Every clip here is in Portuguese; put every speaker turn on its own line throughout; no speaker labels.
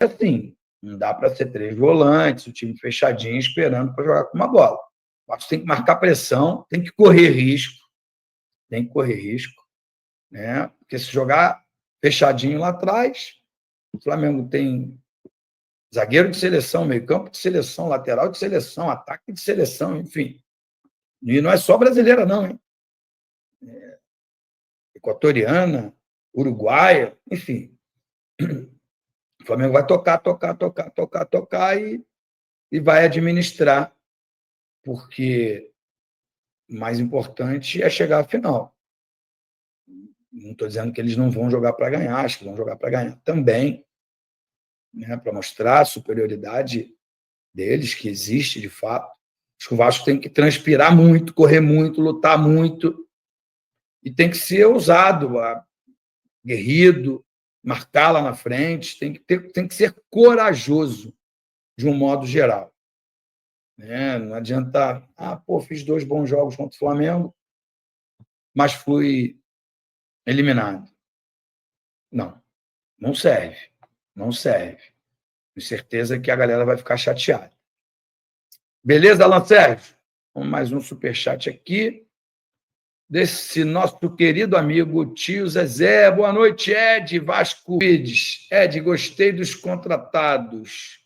assim, não dá para ser 3 volantes, o time fechadinho, esperando para jogar com uma bola. O Vasco tem que marcar pressão, tem que correr risco, né? Porque se jogar fechadinho lá atrás, o Flamengo tem zagueiro de seleção, meio-campo de seleção, lateral de seleção, ataque de seleção, enfim. E não é só brasileira, não, hein? Equatoriana, uruguaia, enfim. O Flamengo vai tocar e vai administrar, porque o mais importante é chegar à final. Não estou dizendo que eles não vão jogar para ganhar, acho que vão jogar para ganhar também, né, para mostrar a superioridade deles, que existe de fato. Acho que o Vasco tem que transpirar muito, correr muito, lutar muito, e tem que ser ousado, aguerrido, marcar lá na frente, tem que ser corajoso, de um modo geral. Né? Não adianta, fiz 2 bons jogos contra o Flamengo, mas fui eliminado. Não serve. Não serve. Com certeza que a galera vai ficar chateada. Beleza, Alan Sérgio? Vamos mais um superchat aqui, desse nosso querido amigo tio Zezé. Boa noite, Ed Vasco Vides. Ed, gostei dos contratados,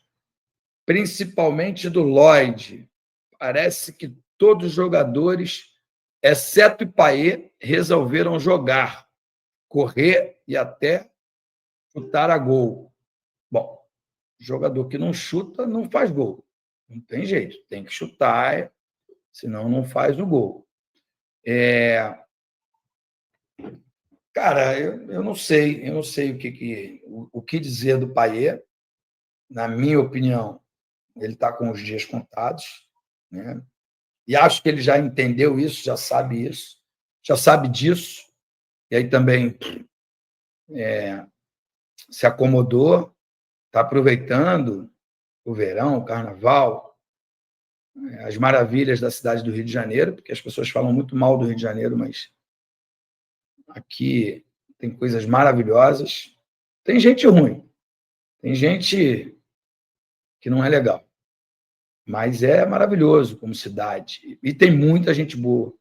principalmente do Lloyd. Parece que todos os jogadores, exceto o Payet, resolveram jogar, correr e até chutar a gol. Bom, jogador que não chuta não faz gol. Não tem jeito, tem que chutar, senão não faz o gol. Cara, eu não sei o que dizer do Payet. Na minha opinião, ele está com os dias contados, né? E acho que ele já entendeu isso, já sabe disso, e aí também se acomodou, está aproveitando o verão, o carnaval, as maravilhas da cidade do Rio de Janeiro, porque as pessoas falam muito mal do Rio de Janeiro, mas aqui tem coisas maravilhosas. Tem gente ruim, tem gente que não é legal, mas é maravilhoso como cidade. E tem muita gente boa,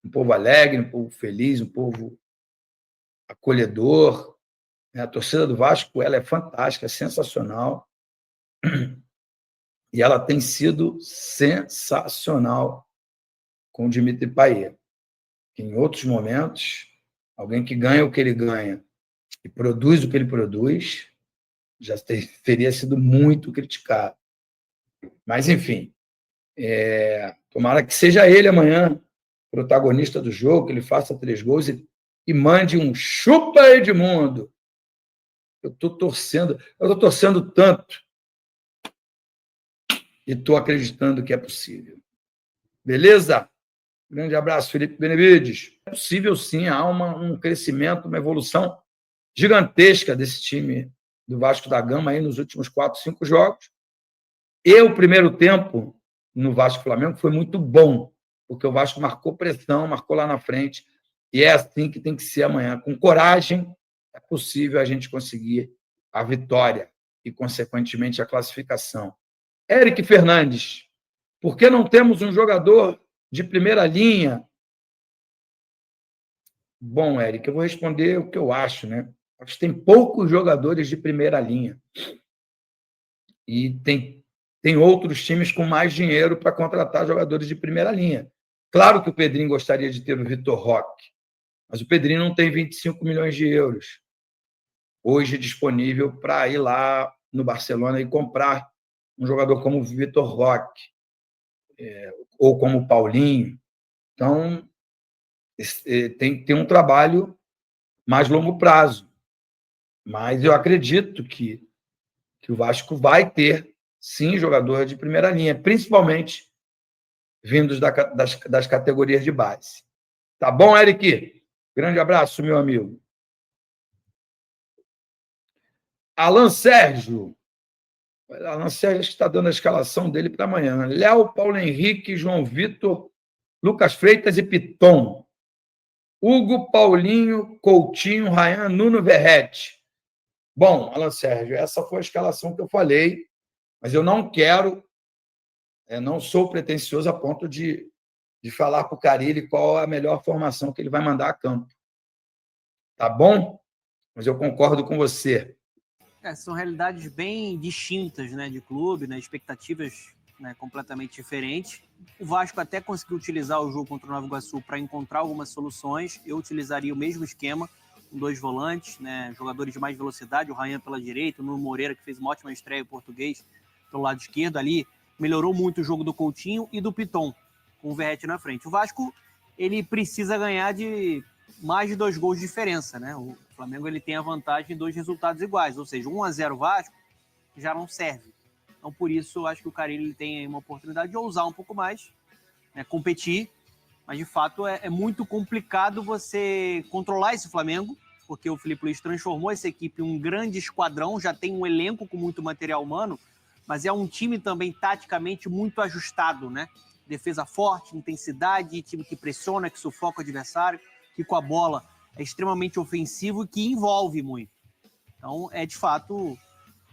um povo alegre, um povo feliz, um povo acolhedor. A torcida do Vasco, ela é fantástica, é sensacional. E ela tem sido sensacional com o Dimitri Payet. Em outros momentos, alguém que ganha o que ele ganha e produz o que ele produz já teria sido muito criticado. Mas, enfim, tomara que seja ele amanhã protagonista do jogo, que ele faça 3 gols e mande um chupa Edmundo. Eu estou torcendo tanto e estou acreditando que é possível. Beleza? Grande abraço, Felipe Benevides. É possível, sim, há um crescimento, uma evolução gigantesca desse time do Vasco da Gama aí nos últimos 4, 5 jogos. E o primeiro tempo no Vasco Flamengo foi muito bom, porque o Vasco marcou pressão, marcou lá na frente, e é assim que tem que ser amanhã. Com coragem, é possível a gente conseguir a vitória e, consequentemente, a classificação. Eric Fernandes, por que não temos um jogador de primeira linha? Bom, Eric, eu vou responder o que eu acho, né? Acho que tem poucos jogadores de primeira linha. E tem outros times com mais dinheiro para contratar jogadores de primeira linha. Claro que o Pedrinho gostaria de ter o Vitor Roque, mas o Pedrinho não tem 25 milhões de euros hoje disponível para ir lá no Barcelona e comprar um jogador como o Vitor Roque, ou como o Paulinho. Então, tem que ter um trabalho mais longo prazo. Mas eu acredito que o Vasco vai ter, sim, jogador de primeira linha, principalmente vindos das categorias de base. Tá bom, Eric? Grande abraço, meu amigo. Alan Sérgio está dando a escalação dele para amanhã. Léo, Paulo Henrique, João Vitor, Lucas Freitas e Piton. Hugo, Paulinho, Coutinho, Ryan, Nuno Verrete. Bom, Alan Sérgio, essa foi a escalação que eu falei, mas eu não quero, não sou pretensioso a ponto de falar para o Carille qual a melhor formação que ele vai mandar a campo. Tá bom? Mas eu concordo com você.
São realidades bem distintas, né, de clube, né, expectativas, né, completamente diferentes. O Vasco até conseguiu utilizar o jogo contra o Nova Iguaçu para encontrar algumas soluções. Eu utilizaria o mesmo esquema, com 2 volantes, né, jogadores de mais velocidade, o Ryan pela direita, o Nuno Moreira, que fez uma ótima estreia em português, pelo lado esquerdo ali. Melhorou muito o jogo do Coutinho e do Piton, com o Verratti na frente. O Vasco, ele precisa ganhar de mais de 2 gols de diferença, né? O Flamengo, ele tem a vantagem de 2 resultados iguais, ou seja, 1-0 Vasco já não serve. Então, por isso, eu acho que o Carille tem uma oportunidade de ousar um pouco mais, né, competir, mas, de fato, é muito complicado você controlar esse Flamengo, porque o Filipe Luiz transformou essa equipe em um grande esquadrão, já tem um elenco com muito material humano, mas é um time também taticamente muito ajustado, né? Defesa forte, intensidade, time que pressiona, que sufoca o adversário, que com a bola é extremamente ofensivo e que envolve muito. Então, é de fato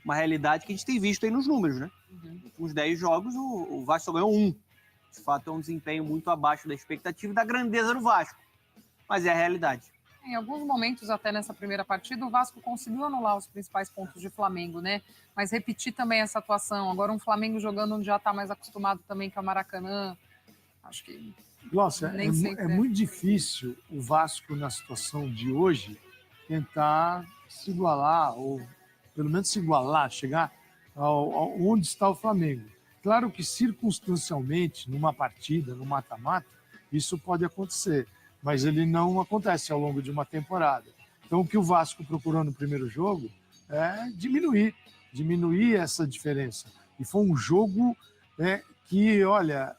uma realidade que a gente tem visto aí nos números, né? Nos últimos 10 jogos, o Vasco só ganhou 1. De fato, é um desempenho muito abaixo da expectativa e da grandeza do Vasco. Mas é a realidade.
Em alguns momentos, até nessa primeira partida, o Vasco conseguiu anular os principais pontos de Flamengo, né? Mas repetir também essa atuação. Agora um Flamengo jogando onde já está mais acostumado também com a Maracanã. Acho que...
Nossa, é muito difícil o Vasco, na situação de hoje, tentar se igualar, ou pelo menos se igualar, chegar onde está o Flamengo. Claro que circunstancialmente, numa partida, no mata-mata, isso pode acontecer, mas ele não acontece ao longo de uma temporada. Então, o que o Vasco procurou no primeiro jogo é diminuir essa diferença. E foi um jogo que, olha,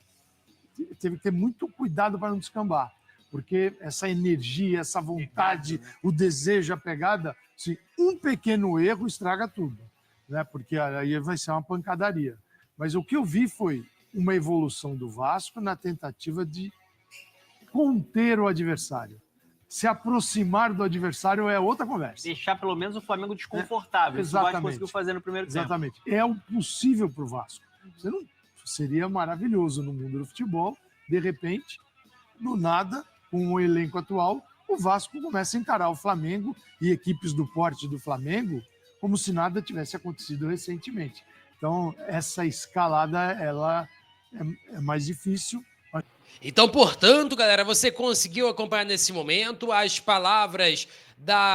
teve que ter muito cuidado para não descambar, porque essa energia, essa vontade, o desejo, a pegada, assim, um pequeno erro estraga tudo, né? Porque aí vai ser uma pancadaria. Mas o que eu vi foi uma evolução do Vasco na tentativa de conter o adversário. Se aproximar do adversário é outra conversa.
Deixar pelo menos o Flamengo desconfortável. Isso o Vasco conseguiu fazer no primeiro tempo.
Exatamente. É o possível para o Vasco. Seria maravilhoso no mundo do futebol, de repente, do nada, com o elenco atual, o Vasco começa a encarar o Flamengo e equipes do porte do Flamengo como se nada tivesse acontecido recentemente. Então, essa escalada, ela é mais difícil.
Então, portanto, galera, você conseguiu acompanhar nesse momento as palavras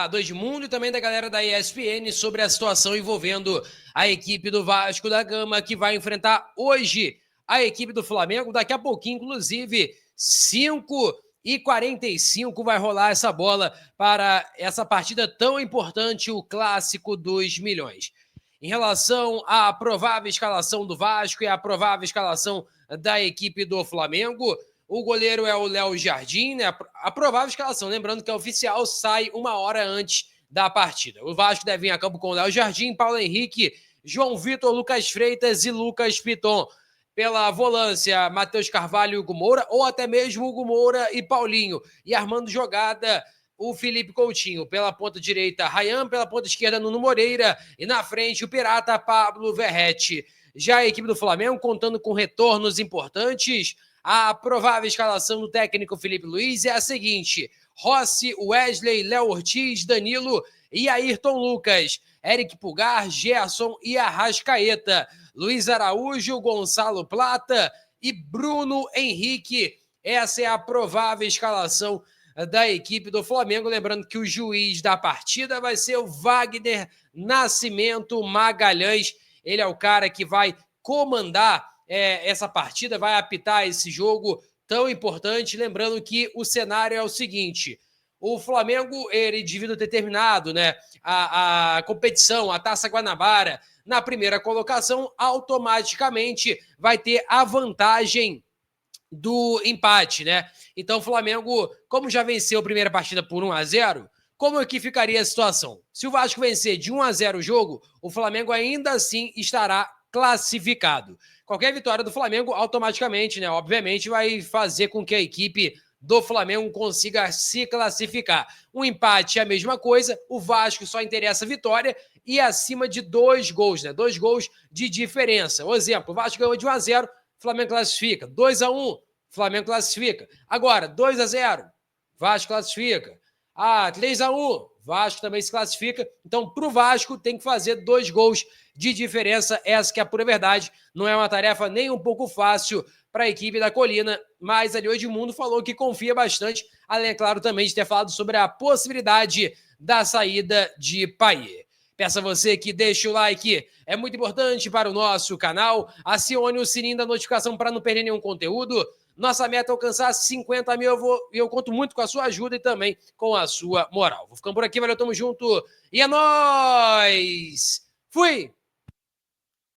do Edmundo e também da galera da ESPN sobre a situação envolvendo a equipe do Vasco da Gama, que vai enfrentar hoje a equipe do Flamengo. Daqui a pouquinho, inclusive, 5h45 vai rolar essa bola para essa partida tão importante, o Clássico dos Milhões. Em relação à provável escalação do Vasco e à provável escalação da equipe do Flamengo, o goleiro é o Léo Jardim, né? A provável escalação, lembrando que a oficial sai 1 hora antes da partida. O Vasco deve vir a campo com o Léo Jardim, Paulo Henrique, João Vitor, Lucas Freitas e Lucas Piton. Pela volância, Matheus Carvalho e Hugo Moura, ou até mesmo Hugo Moura e Paulinho. E armando jogada, o Filipe Coutinho. Pela ponta direita, Ryan. Pela ponta esquerda, Nuno Moreira. E na frente, o Pirata Pablo Verratti. Já a equipe do Flamengo, contando com retornos importantes, a provável escalação do técnico Filipe Luiz é a seguinte: Rossi, Wesley, Léo Ortiz, Danilo e Ayrton Lucas, Eric Pulgar, Gerson e Arrascaeta, Luiz Araújo, Gonçalo Plata e Bruno Henrique. Essa é a provável escalação da equipe do Flamengo. Lembrando que o juiz da partida vai ser o Wagner Nascimento Magalhães. Ele é o cara que vai comandar essa partida, vai apitar esse jogo tão importante. Lembrando que o cenário é o seguinte: o Flamengo, ele devido ter terminado, né, a competição, a Taça Guanabara, na primeira colocação, automaticamente vai ter a vantagem do empate, né? Então o Flamengo, como já venceu a primeira partida por 1-0, como é que ficaria a situação? Se o Vasco vencer de 1-0 o jogo, o Flamengo ainda assim estará classificado. Qualquer vitória do Flamengo, automaticamente, né, obviamente, vai fazer com que a equipe do Flamengo consiga se classificar. Um empate é a mesma coisa, o Vasco só interessa a vitória e acima de 2 gols, né? 2 gols de diferença. O exemplo, o Vasco ganhou de 1-0, Flamengo classifica. 2-1, Flamengo classifica. Agora, 2-0, Vasco classifica. 3-1, Vasco também se classifica. Então, para o Vasco, tem que fazer 2 gols de diferença. Essa que é a pura verdade. Não é uma tarefa nem um pouco fácil para a equipe da Colina, mas ali o Edmundo falou que confia bastante, além, é claro, também de ter falado sobre a possibilidade da saída de Payet. Peço a você que deixe o like, é muito importante para o nosso canal. Acione o sininho da notificação para não perder nenhum conteúdo. Nossa meta é alcançar 50 mil, eu conto muito com a sua ajuda e também com a sua moral. Vou ficando por aqui, valeu, tamo junto e é nóis! Fui!